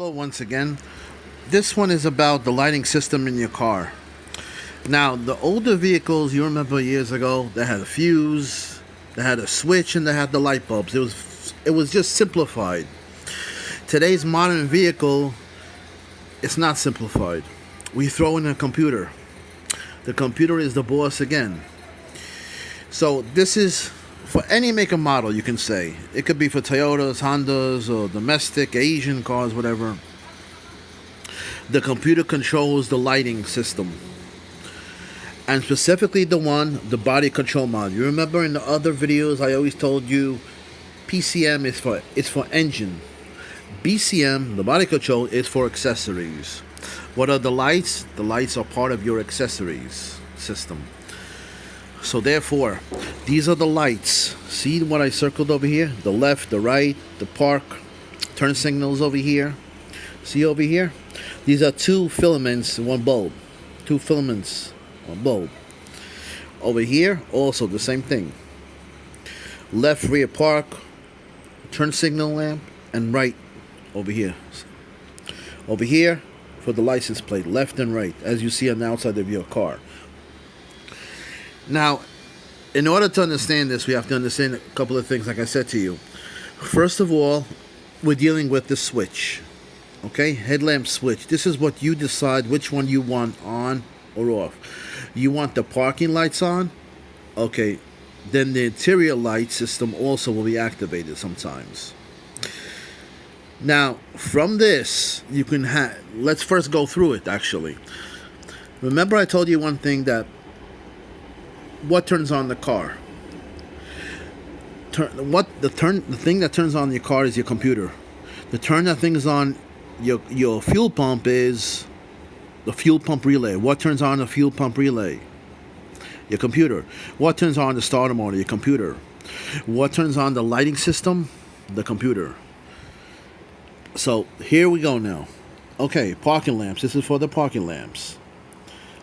Hello once again. This one is about the lighting system in your car. Now, the older vehicles, you remember years ago, they had a fuse, they had a switch, and they had the light bulbs. It was just simplified. Today's modern vehicle, it's not simplified. We throw in a computer. The computer is the boss again. So this is for any make and model, you can say. It could be for Toyotas, Hondas, or domestic, Asian cars, whatever. The computer controls the lighting system. And specifically the body control module. You remember in the other videos I always told you PCM is for engine. BCM, the body control, is for accessories. What are the lights? The lights are part of your accessories system. So therefore, these are the lights. See what I circled over here? The left, the right, the park, turn signals over here. See over here? These are two filaments in one bulb. Two filaments, one bulb. Over here, also the same thing. Left rear park, turn signal lamp, and right over here. Over here, for the license plate, left and right, as you see on the outside of your car. Now, in order to understand this, we have to understand a couple of things, like I said to you. First of all, we're dealing with the switch. Okay? Headlamp switch. This is what you decide which one you want on or off. You want the parking lights on? Okay. Then the interior light system also will be activated sometimes. Now, from this, you can let's first go through it, actually. Remember I told you one thing, that what turns on the car? The thing that turns on your car is your computer. The turn that thing's on your fuel pump is the fuel pump relay. What turns on the fuel pump relay? Your computer. What turns on the starter motor? Your computer. What turns on the lighting system? The computer. So here we go now. Okay, parking lamps. This is for the parking lamps.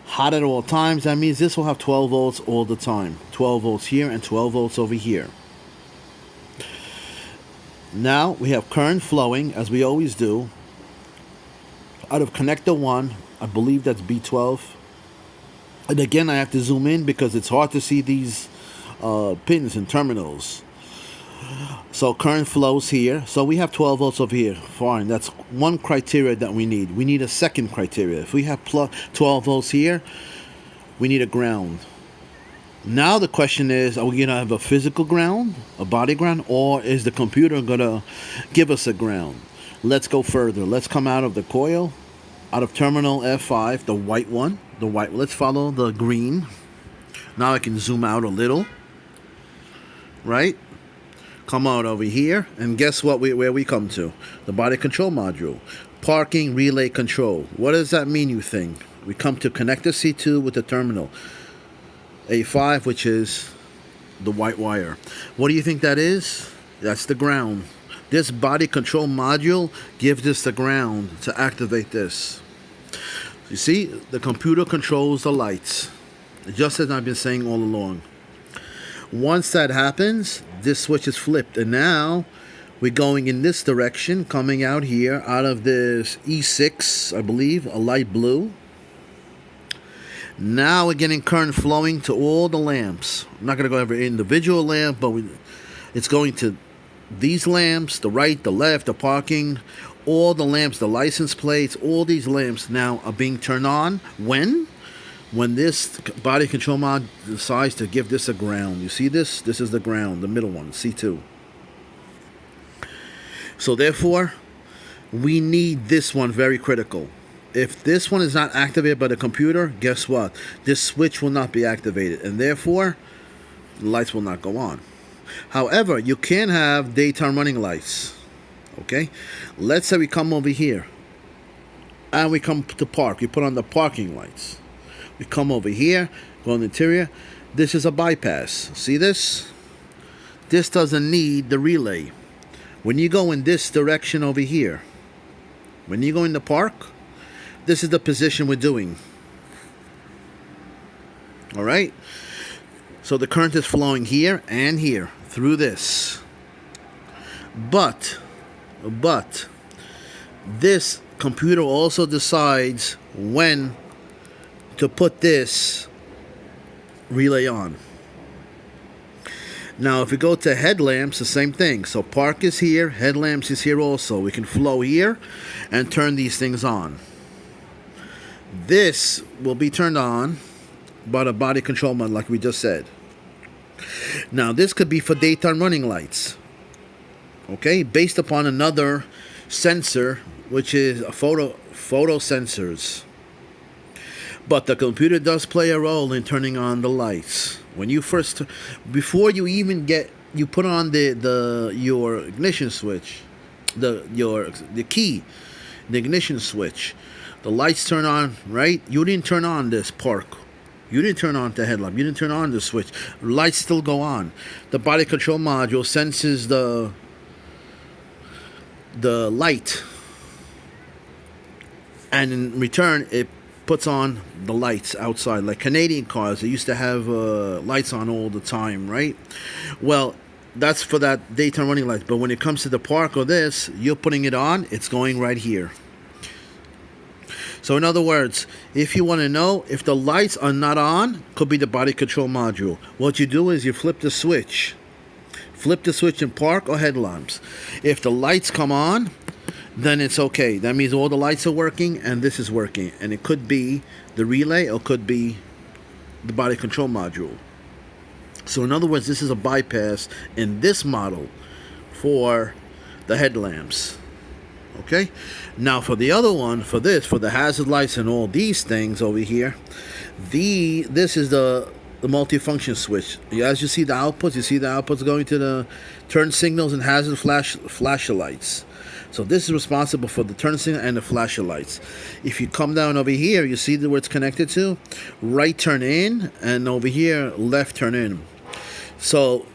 Hot at all times. That means this will have 12 volts all the time. 12 volts here and 12 volts over here. Now we have current flowing, as we always do, out of connector 1. I believe that's B12. And again, I have to zoom in because it's hard to see these pins and terminals. So current flows here. So we have 12 volts over here. Fine. That's one criteria that we need. We need a second criteria. If we have 12 volts here, we need a ground. Now the question is, are we going to have a physical ground, a body ground, or is the computer going to give us a ground? Let's go further. Let's come out of the coil, out of terminal F5, the white one. Let's follow the green. Now I can zoom out a little. Right? Come out over here, and guess what? Where we come to? The body control module. Parking relay control. What does that mean, you think? We come to connector C2 with the terminal A5, which is the white wire. What do you think that is? That's the ground. This body control module gives us the ground to activate this. You see, the computer controls the lights, just as I've been saying all along. Once that happens, this switch is flipped, and now we're going in this direction, coming out here out of this E6, I believe, a light blue. Now we're getting current flowing to all the lamps. I'm not going to go every individual lamp, but it's going to these lamps, the right, the left, the parking, all the lamps, the license plates, all these lamps now are being turned on. When this body control mod decides to give this a ground. You see this? This is the ground, the middle one, C2. So therefore, we need this one, very critical. If this one is not activated by the computer, guess what? This switch will not be activated, and therefore, the lights will not go on. However, you can have daytime running lights. Okay? Let's say we come over here, and we come to park. We put on the parking lights. We come over here, go in the interior. This is a bypass. See this? This doesn't need the relay. When you go in this direction over here, when you go in the park, this is the position we're doing. All right? So the current is flowing here and here through this. But This computer also decides when to put this relay on. Now if we go to headlamps, the same thing. So park is here, headlamps is here also. We can flow here and turn these things on. This will be turned on by the body control mode, like we just said. Now this could be for daytime running lights, okay, based upon another sensor, which is a photo sensors. But the computer does play a role in turning on the lights. When you first, before you even you put on your ignition switch, the key, the ignition switch, the lights turn on, right? You didn't turn on this park. You didn't turn on the headlamp. You didn't turn on the switch. Lights still go on. The body control module senses the light, and in return it puts on the lights outside. Like Canadian cars, they used to have lights on all the time, right? Well, that's for that daytime running lights. But when it comes to the park or this, you're putting it on, it's going right here. So in other words, if you want to know if the lights are not on, could be the body control module. What you do is you flip the switch. Flip the switch in park or headlamps. If the lights come on, then it's okay. That means all the lights are working and this is working. And it could be the relay or could be the body control module. So in other words, this is a bypass in this model for the headlamps. Okay, now for the other one, for the hazard lights and all these things over here, this is the multifunction switch. As you see the outputs, going to the turn signals and hazard flasher lights. So this is responsible for the turn signal and the flasher lights. If you come down over here, you see where it's connected to, right turn in, and over here left turn in. So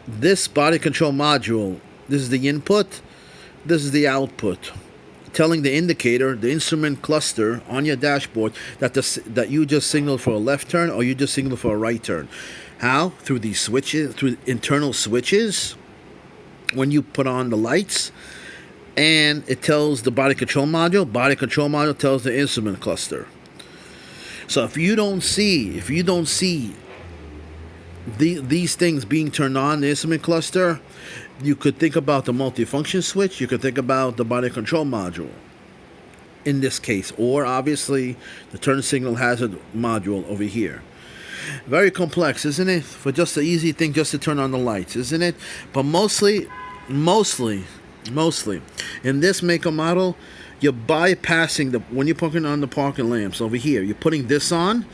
this body control module, this is the input, this is the output, telling the indicator, the instrument cluster on your dashboard that you just signaled for a left turn or you just signaled for a right turn. How? Through these switches, through internal switches, when you put on the lights, and it tells the body control module tells the instrument cluster. So if you don't see these things being turned on, the instrument cluster, you could think about the multifunction switch, you could think about the body control module in this case, or obviously the turn signal hazard module over here. Very complex, isn't it? For just an easy thing just to turn on the lights, isn't it? But mostly in this make or model, you're bypassing when you're putting on the parking lamps over here, you're putting this on.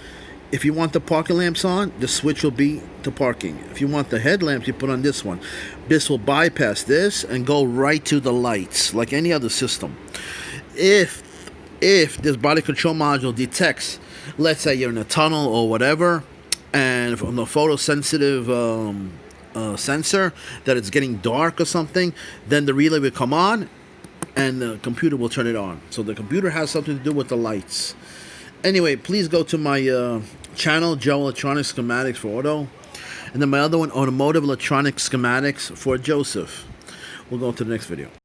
If you want the parking lamps on, the switch will be to parking. If you want the headlamps, you put on this one. This will bypass this and go right to the lights, like any other system. If this body control module detects, let's say you're in a tunnel or whatever, and from the photosensitive sensor that it's getting dark or something, then the relay will come on and the computer will turn it on. So the computer has something to do with the lights. Anyway, please go to my channel, Joe Electronic Schematics for Auto. And then my other one, Automotive Electronic Schematics for Joseph. We'll go to the next video.